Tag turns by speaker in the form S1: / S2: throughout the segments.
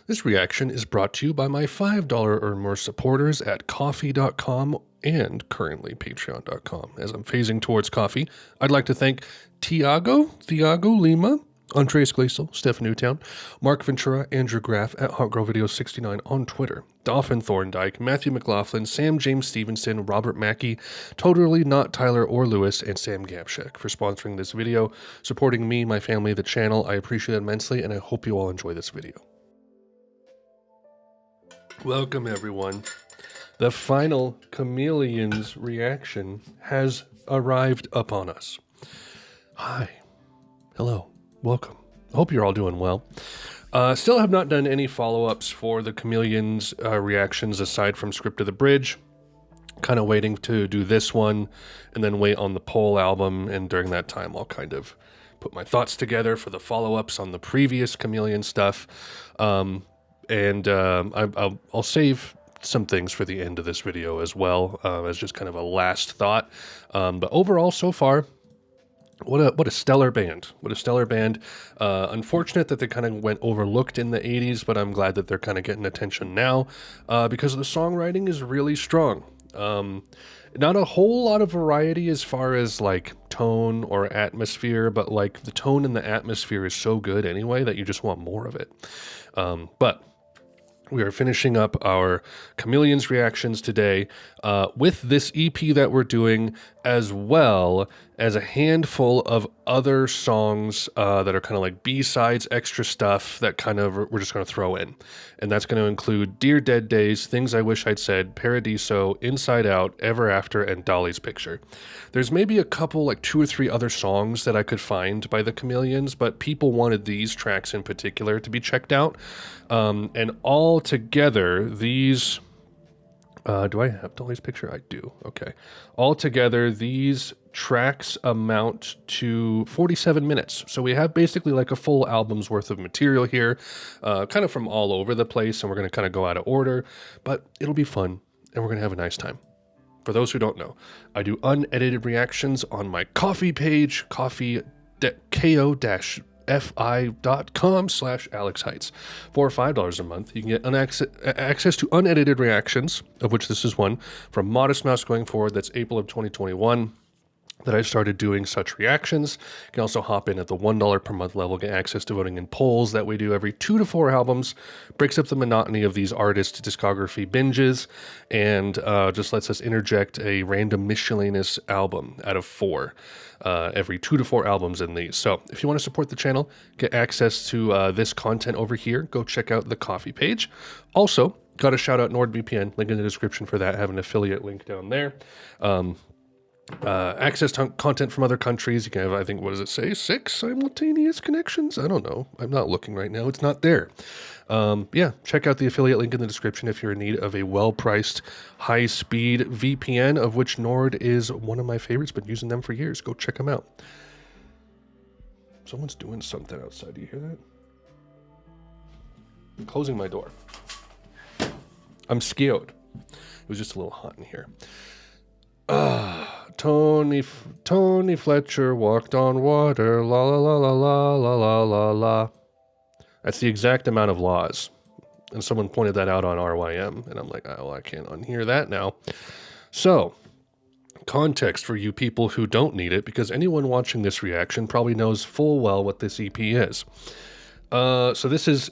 S1: This reaction is brought to you by my $5 or more supporters at coffee.com and currently patreon.com. As I'm phasing towards coffee, I'd like to thank Thiago Lima, Andres Glacial, Steph Newtown, Mark Ventura, Andrew Graff at Hot Girl Video 69 on Twitter, Dolphin Thorndike, Matthew McLaughlin, Sam James Stevenson, Robert Mackey, Totally Not Tyler or Lewis, and Sam Gabshek for sponsoring this video, supporting me, my family, the channel. I appreciate it immensely, and I hope you all enjoy this video. Welcome, everyone. The final Chameleons reaction has arrived upon us. Hi. Hello. Welcome. I hope you're all doing well. Still have not done any follow-ups for the Chameleons reactions aside from Script of the Bridge. Kind of waiting to do this one and then wait on the Pole album, and during that time I'll kind of put my thoughts together for the follow-ups on the previous Chameleon stuff. I'll save some things for the end of this video as well, as just kind of a last thought. But overall, so far, what a stellar band. What a stellar band. Unfortunate that they kind of went overlooked in the 80s, but I'm glad that they're kind of getting attention now, because the songwriting is really strong. Not a whole lot of variety as far as like tone or atmosphere, but like the tone and the atmosphere is so good anyway that you just want more of it. But we are finishing up our Chameleons reactions today with this EP that we're doing, as well as a handful of other songs that are kind of like B-sides, extra stuff that kind of we're just going to throw in. And that's going to include Dear Dead Days, Things I Wish I'd Said, Paradiso, Inside Out, Ever After, and Dali's Picture. There's maybe a couple, like 2 or 3 other songs that I could find by the Chameleons, but people wanted these tracks in particular to be checked out. And all together, these... do I have Dolly's Picture? I do. Okay. Altogether, these tracks amount to 47 minutes. So we have basically like a full album's worth of material here, kind of from all over the place, and we're going to kind of go out of order, but it'll be fun, and we're going to have a nice time. For those who don't know, I do unedited reactions on my Ko-fi page, ko-fi.com/Alex Haitz. For $5 a month, you can get access to unedited reactions, of which this is one, from Modest Mouse going forward. That's April of 2021 that I started doing such reactions. You can also hop in at the $1 per month level, get access to voting in polls that we do every 2 to 4 albums, breaks up the monotony of these artists' discography binges, and just lets us interject a random miscellaneous album out of 4 every 2 to 4 albums in these. So if you want to support the channel, get access to this content over here, go check out the Ko-fi page. Also, got to shout out NordVPN, link in the description for that. I have an affiliate link down there. Access to content from other countries. You can have, I think, what does it say? 6 simultaneous connections? I don't know. I'm not looking right now. It's not there. Yeah, check out the affiliate link in the description if you're in need of a well-priced, high-speed VPN, of which Nord is one of my favorites. Been using them for years. Go check them out. Someone's doing something outside. Do you hear that? I'm closing my door. I'm scared. It was just a little hot in here. Tony Fletcher walked on water, la la la la la la la la la. That's the exact amount of laws. And someone pointed that out on RYM, and I'm like, oh, I can't unhear that now. So, context for you people who don't need it, because anyone watching this reaction probably knows full well what this EP is. So this was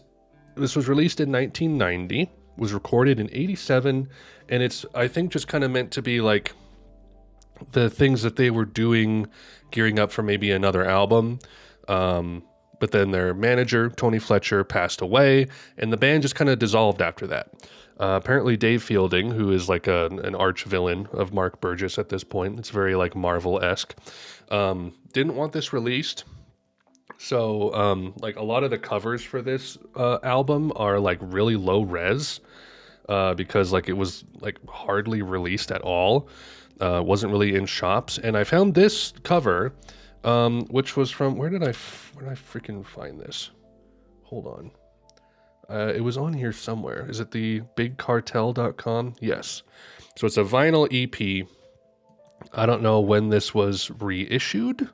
S1: released in 1990, was recorded in 87, and it's, I think, just kind of meant to be like the things that they were doing, gearing up for maybe another album. But then their manager, Tony Fletcher, passed away, and the band just kind of dissolved after that. Apparently Dave Fielding, who is like an arch villain of Mark Burgess at this point, it's very like Marvel-esque, didn't want this released. So like a lot of the covers for this album are like really low res, because like it was like hardly released at all. Wasn't really in shops, and I found this cover, which was from, where did I freaking find this? Hold on. It was on here somewhere. Is it the bigcartel.com? Yes. So it's a vinyl EP. I don't know when this was reissued.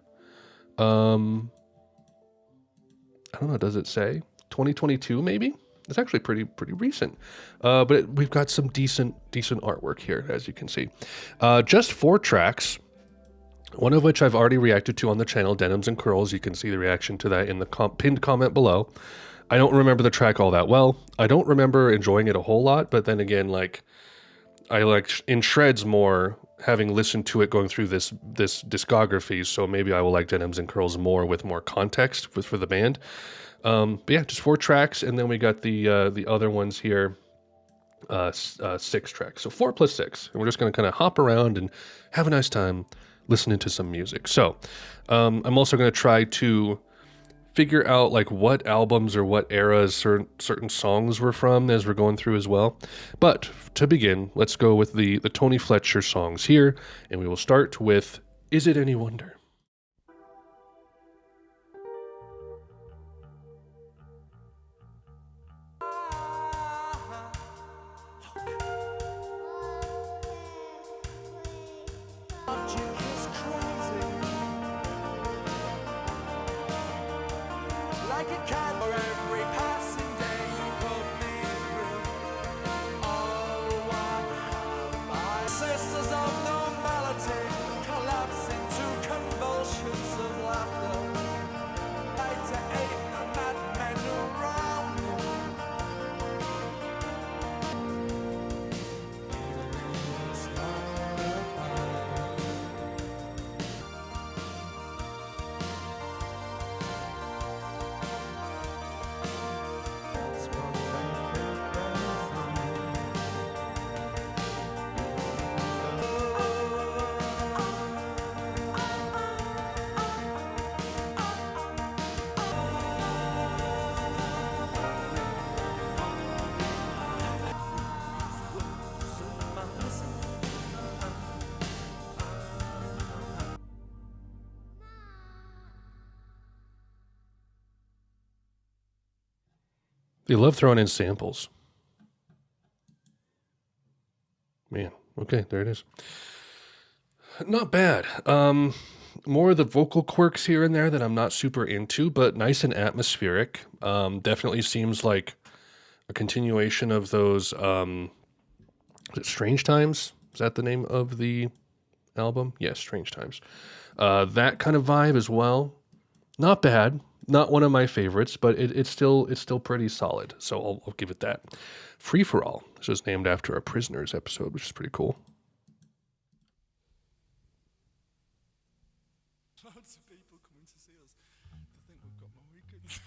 S1: I don't know, does it say? 2022 maybe? It's actually pretty recent, but we've got some decent artwork here, as you can see. Just 4 tracks, one of which I've already reacted to on the channel, Denims and Curls. You can see the reaction to that in the pinned comment below. I don't remember the track all that well. I don't remember enjoying it a whole lot, but then again, like, I like in shreds more having listened to it going through this discography, so maybe I will like Denims and Curls more with more context for the band. But yeah, just 4 tracks, and then we got the other ones here, 6 tracks. So 4 plus 6, and we're just going to kind of hop around and have a nice time listening to some music. So I'm also going to try to figure out like what albums or what eras certain songs were from as we're going through as well. But to begin, let's go with the Tony Fletcher songs here, and we will start with Is It Any Wonder? They love throwing in samples. Man, okay, there it is. Not bad. More of the vocal quirks here and there that I'm not super into, but nice and atmospheric. Definitely seems like a continuation of those, is it Strange Times? Is that the name of the album? Yes, Strange Times. That kind of vibe as well. Not bad. Not one of my favorites, but it's still pretty solid. So I'll give it that. Free for All. This was named after a Prisoners episode, which is pretty cool. Lots of people coming to see us. I think we've got more weekends.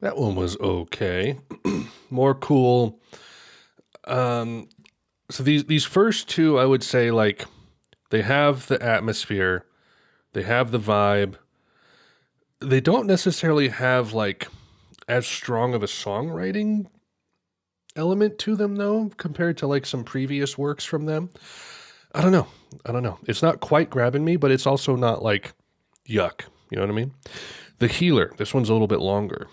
S1: That one was okay. More cool. So these first two, I would say, like, they have the atmosphere, they have the vibe. They don't necessarily have like as strong of a songwriting element to them though, compared to like some previous works from them. I don't know. It's not quite grabbing me, but it's also not like yuck. You know what I mean? The Healer. This one's a little bit longer.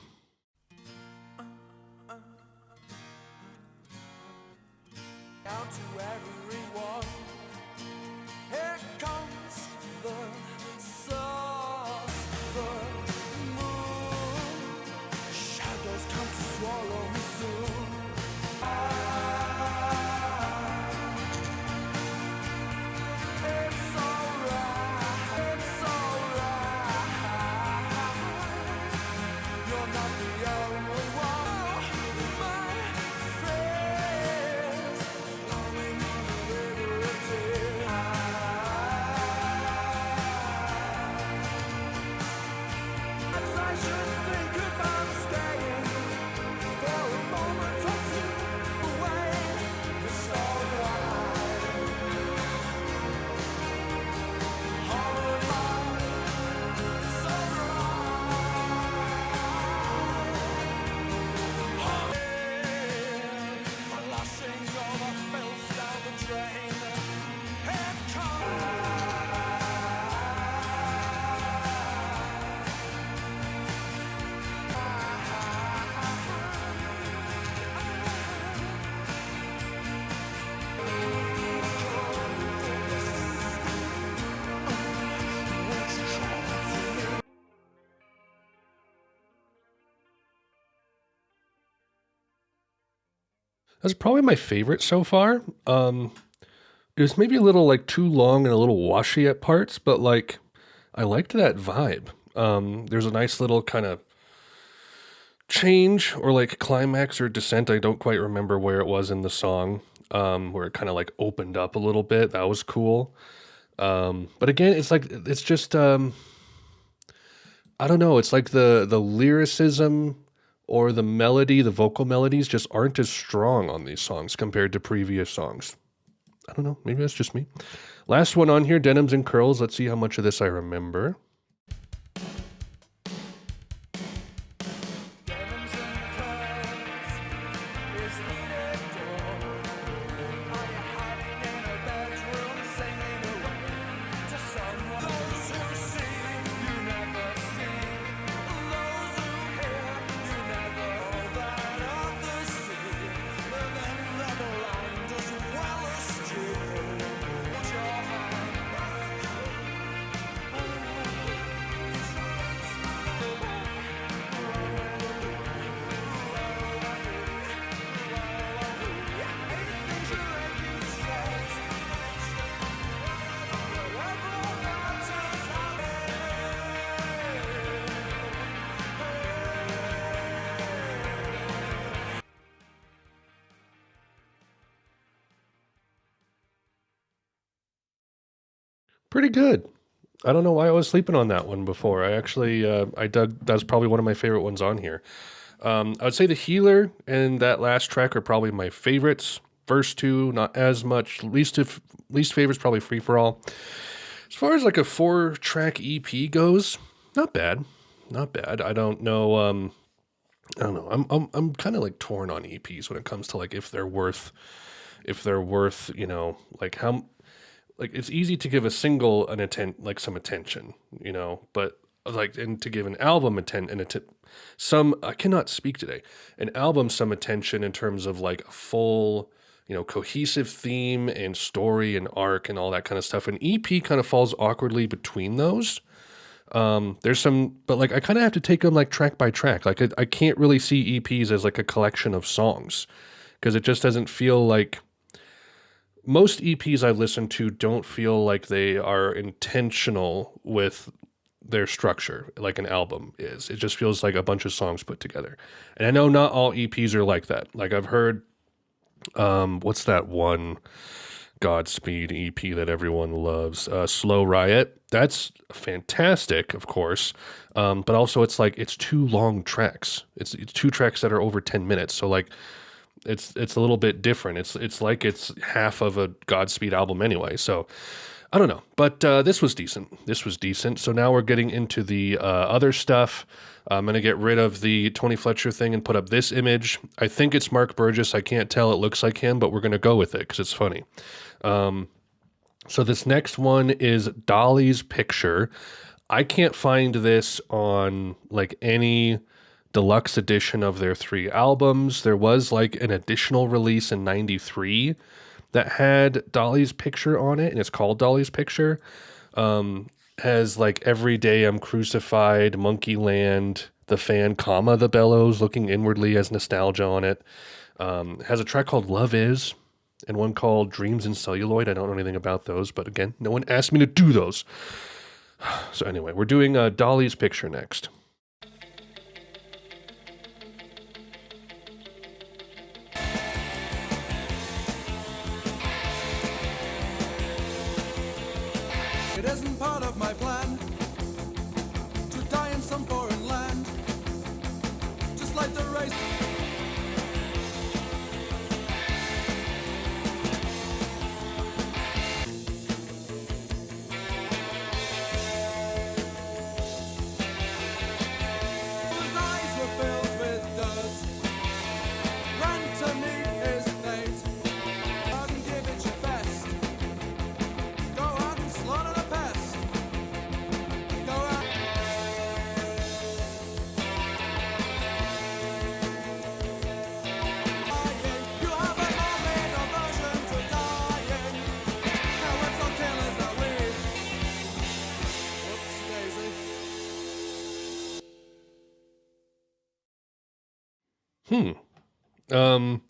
S1: That's probably my favorite so far. It was maybe a little like too long and a little washy at parts, but like I liked that vibe. There's a nice little kind of change or like climax or descent. I don't quite remember where it was in the song, where it kind of like opened up a little bit. That was cool. But again, it's like it's just I don't know. It's like the lyricism or the melody, the vocal melodies just aren't as strong on these songs compared to previous songs. I don't know. Maybe that's just me. Last one on here, Denims and Curls. Let's see how much of this I remember.
S2: Denims and Curls is needed door. Are you hiding in a bedroom singing away to someone? Those who see, you never see. Those who hear, you never all that others see. Living the blind as well as true. Put your hand.
S1: Pretty good. I don't know why I was sleeping on that one before. I actually, I dug, that's probably one of my favorite ones on here. I would say the Healer and that last track are probably my favorites. First two, not as much. Least favorites probably Free for All. As far as like a 4-track EP goes, not bad, not bad. I don't know. I don't know. I'm kind of like torn on EPs when it comes to like if they're worth like how like it's easy to give a single some attention, but like and to give an album some I cannot speak today. An album some attention in terms of like a full, cohesive theme and story and arc and all that kind of stuff. An EP kind of falls awkwardly between those. There's some, but like I kind of have to take them like track by track. Like I can't really see EPs as like a collection of songs because it just doesn't feel like most EPs I've listened to don't feel like they are intentional with their structure like an album is. It just feels like a bunch of songs put together. And I know not all EPs are like that. Like I've heard, what's that one Godspeed EP that everyone loves? Slow Riot. That's fantastic, of course. But also it's two long tracks. It's two tracks that are over 10 minutes. So like it's a little bit different. It's like it's half of a Godspeed album anyway. So I don't know, but this was decent. This was decent. So now we're getting into the other stuff. I'm gonna get rid of the Tony Fletcher thing and put up this image. I think it's Mark Burgess. I can't tell. It looks like him, but we're gonna go with it because it's funny. So this next one is Dali's Picture. I can't find this on like any deluxe edition of their 3 albums. There was like an additional release in 93 that had Dali's Picture on it, and it's called Dali's Picture. Has like Every Day I'm Crucified, Monkey Land, The Fan, comma, The Bellows, Looking Inwardly as Nostalgia on it. Has a track called Love Is, and one called Dreams in Celluloid. I don't know anything about those, but again, no one asked me to do those. So anyway, we're doing Dali's Picture next.
S2: It isn't part of my plan to die in some foreign land, just like the race. His eyes were filled with dirt, ran to meet his fate. Out and give it your best. Go out and slaughter the pest. Go out. You have a morbid aversion to dying. Now it's all killers that lead. Whoops, daisy.
S1: Um,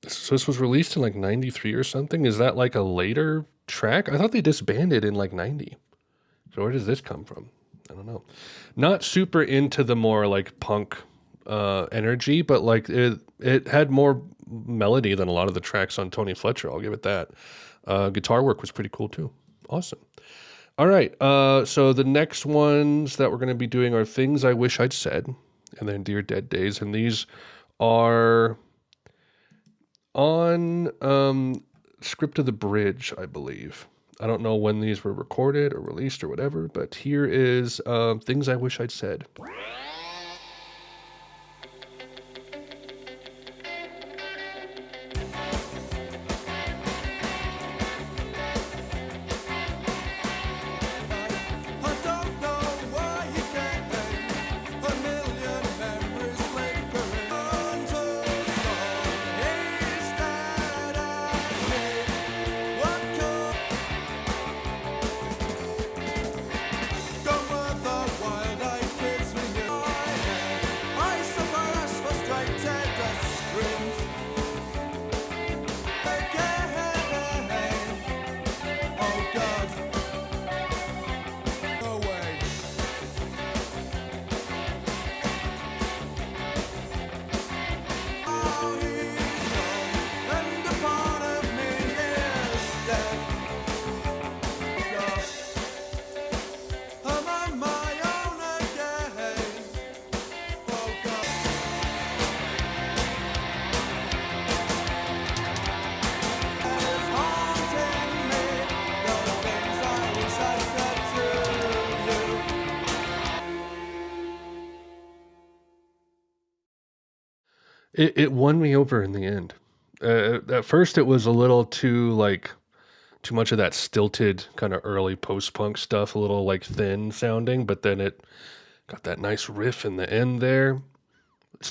S1: So this was released in like 93 or something. Is that like a later track? I thought they disbanded in like 90. So where does this come from? I don't know. Not super into the more like punk energy, but like it had more melody than a lot of the tracks on Tony Fletcher. I'll give it that. Guitar work was pretty cool too. Awesome. All right. So the next ones that we're going to be doing are Things I Wish I'd Said, and then Dear Dead Days, and these are on Script of the Bridge, I believe. I don't know when these were recorded or released or whatever, but here is Things I Wish I'd Said.
S2: I don't know why you can't name a million memories flickering onto stone. Is that I need what could come with the wild-eyed kids when you're I suffer frustrated as screams again. Oh God. No way. Oh, he's gone, and a part of me is dead. God, am I my own again? Oh God, it's haunting me. Those things I wish I said to you.
S1: It won me over in the end. At first, it was a little too much of that stilted kind of early post-punk stuff, a little like thin sounding, but then it got that nice riff in the end there.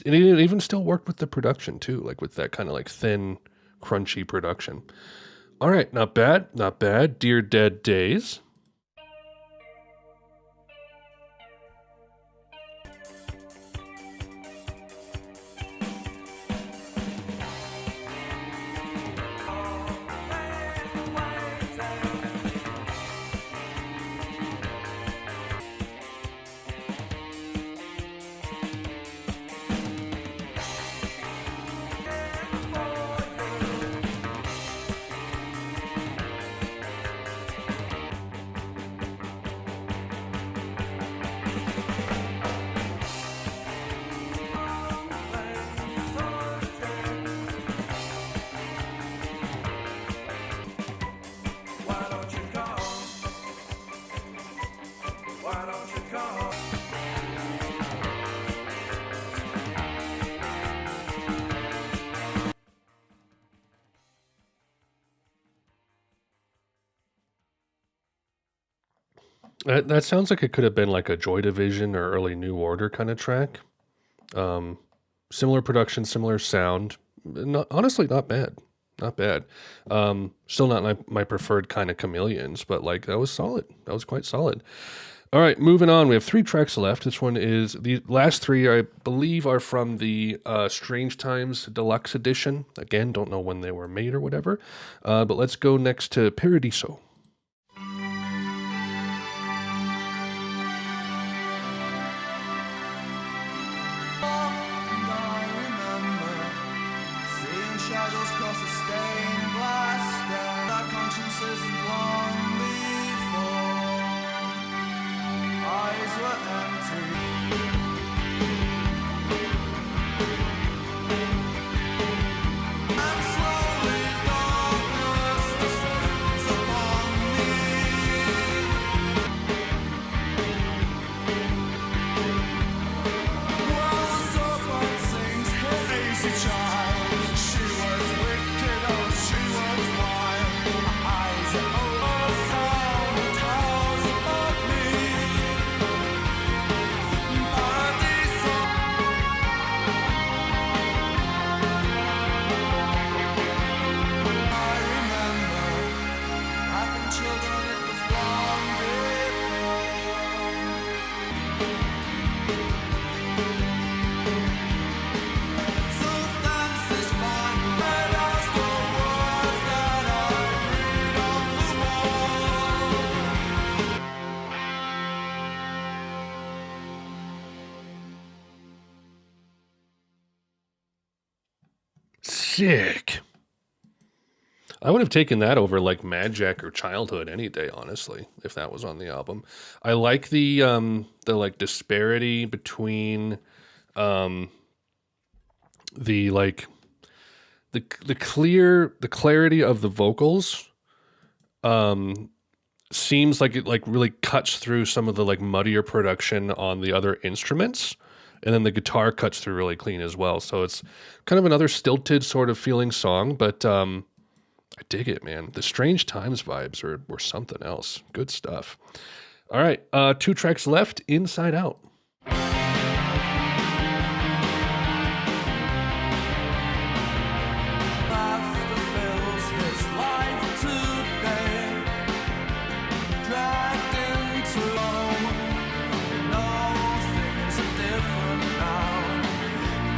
S1: It even still worked with the production too, like with that kind of like thin, crunchy production. All right, not bad, not bad. Dear Dead Days.
S2: Why don't you come? Why don't you come?
S1: That sounds like it could have been like a Joy Division or early New Order kind of track. Similar production, similar sound. Honestly, not bad. Not bad. Still not my preferred kind of Chameleons, but like that was solid. That was quite solid. All right, moving on. We have 3 tracks left. This one is the last 3, I believe, are from the Strange Times Deluxe Edition. Again, don't know when they were made or whatever. But let's go next to Paradiso.
S2: And I remember seeing shadows cross a stained glass stair. Our consciences had long before. Eyes were empty. And slowly darkness descends upon
S1: sick. I would have taken that over like Mad Jack or Childhood any day, honestly, if that was on the album. I like the like disparity between the like the clarity of the vocals seems like it like really cuts through some of the like muddier production on the other instruments, and then the guitar cuts through really clean as well. So it's kind of another stilted sort of feeling song, but I dig it, man. The Strange Times vibes were something else. Good stuff. All right, 2 tracks left, Inside Out.
S2: Laughter fills his life today, dragged into home. No, things are different now.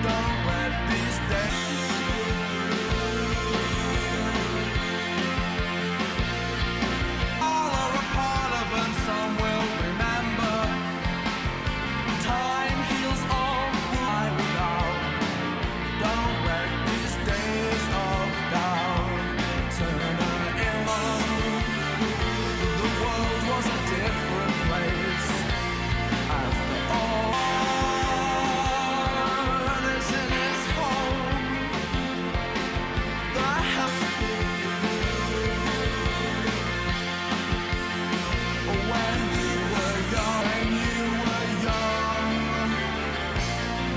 S2: Don't let these days. All are a part of and some will remember. Time heals all why without. Don't let these days of doubt turn her in. The world was a different place after all. And is in his home. The hell when you were young,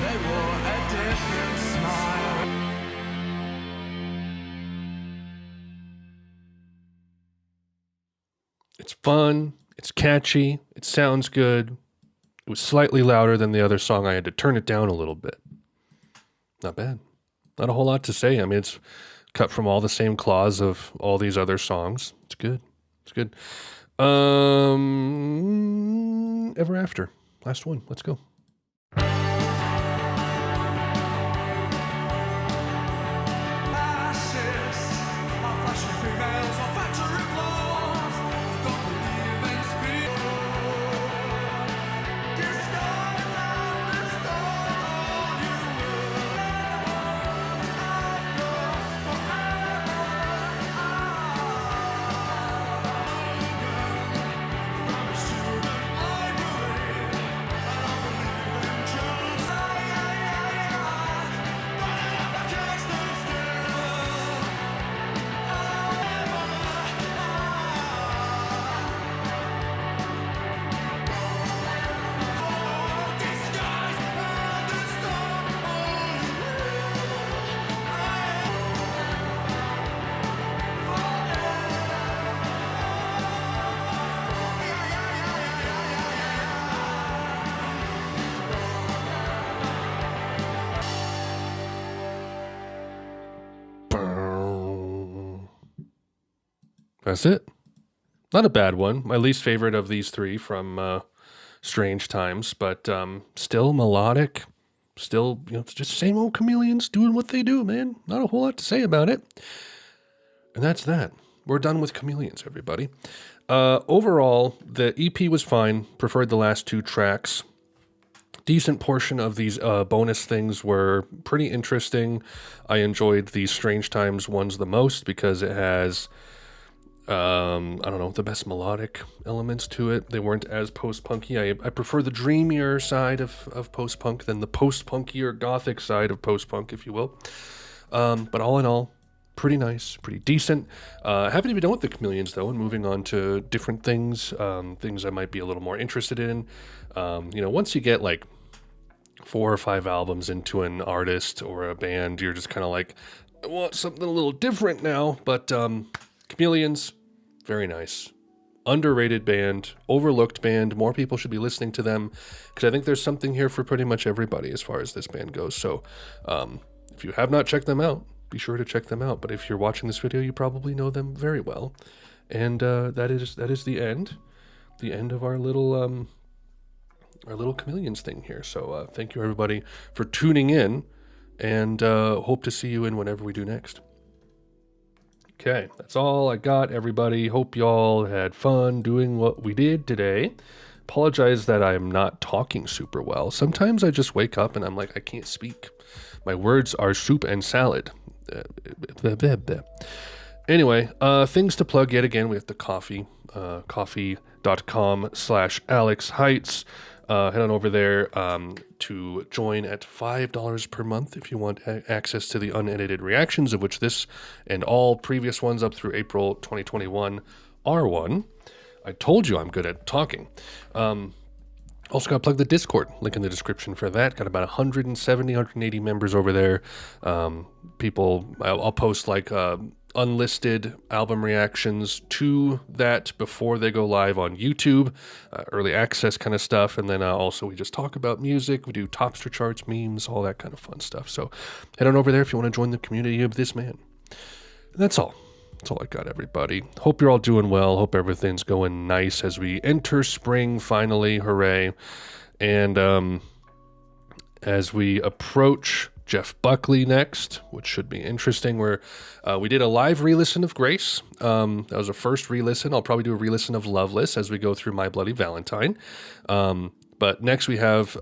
S2: they wore a different smile.
S1: It's fun, it's catchy, it sounds good. It was slightly louder than the other song. I had to turn it down a little bit. Not bad. Not a whole lot to say. I mean, it's cut from all the same claws of all these other songs. It's good. It's good. Ever After. Last one. Let's go.
S2: Ashes are flashing females on factory floors. Don't believe in speed. Disguise and distort all you from a student library. I don't believe in Jews. But I can't stand still. Disguise and distort all you
S1: That's it. Not a bad one. My least favorite of these 3 from Strange Times, but still melodic. Still, it's just same old Chameleons doing what they do, man. Not a whole lot to say about it. And that's that. We're done with Chameleons, everybody. Overall, the EP was fine. Preferred the last 2 tracks. Decent portion of these bonus things were pretty interesting. I enjoyed the Strange Times ones the most because it has, I don't know, the best melodic elements to it. They weren't as post-punky. I prefer the dreamier side of post-punk than the post-punkier gothic side of post-punk, if you will. But all in all, pretty nice, pretty decent. Happy to be done with the Chameleons, though, and moving on to different things, things I might be a little more interested in. Once you get like 4 or 5 albums into an artist or a band, you're just kind of like, I want something a little different now. But Chameleons, very nice. Underrated band, overlooked band. More people should be listening to them because I think there's something here for pretty much everybody as far as this band goes. So if you have not checked them out, be sure to check them out. But if you're watching this video, you probably know them very well. And that is the end of our little Chameleons thing here. So thank you everybody for tuning in, and hope to see you in whenever we do next. Okay, that's all I got, everybody. Hope y'all had fun doing what we did today. Apologize that I'm not talking super well. Sometimes I just wake up and I'm like, I can't speak. My words are soup and salad. Anyway, things to plug yet again. We have the coffee, coffee.com/Alex Haitz. Head on over there to join at $5 per month if you want access to the unedited reactions, of which this and all previous ones up through April 2021 are one. I told you I'm good at talking. Also got to plug the Discord. Link in the description for that. Got about 170, 180 members over there. People, I'll post like unlisted album reactions to that before they go live on YouTube. Early access kind of stuff. And then also we just talk about music. We do Topster charts, memes, all that kind of fun stuff. So head on over there if you want to join the community of this man. And that's all. That's all I got, everybody. Hope you're all doing well. Hope everything's going nice as we enter spring, finally. Hooray. And as we approach Jeff Buckley next, which should be interesting, where we did a live re-listen of Grace. That was a first re-listen. I'll probably do a re-listen of Loveless as we go through My Bloody Valentine. But next we have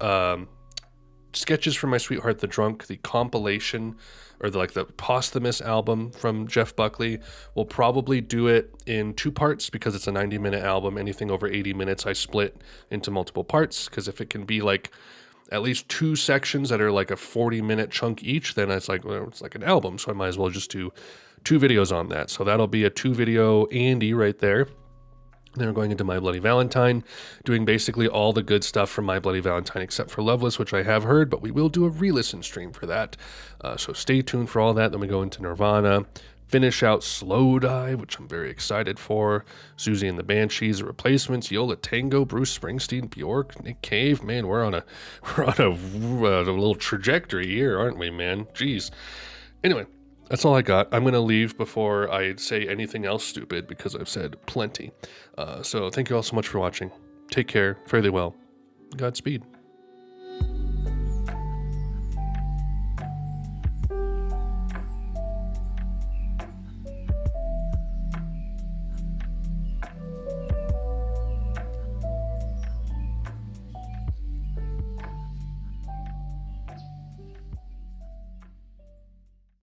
S1: Sketches from My Sweetheart the Drunk, the compilation, or the posthumous album from Jeff Buckley. We'll probably do it in 2 parts because it's a 90-minute album. Anything over 80 minutes I split into multiple parts, because if it can be like at least 2 sections that are like a 40-minute chunk each, then it's like an album, so I might as well just do 2 videos on that. So that'll be a 2-video Andy right there. Then we're going into My Bloody Valentine, doing basically all the good stuff from My Bloody Valentine except for Loveless, which I have heard, but we will do a re-listen stream for that. So stay tuned for all that. Then we go into Nirvana, finish out Slow Dive, which I'm very excited for, Susie and the Banshees, The Replacements, Yola Tango, Bruce Springsteen, Bjork, Nick Cave. Man, we're on a little trajectory here, aren't we, man? Jeez. Anyway. That's all I got. I'm going to leave before I say anything else stupid because I've said plenty. So thank you all so much for watching. Take care. Fare thee well. Godspeed.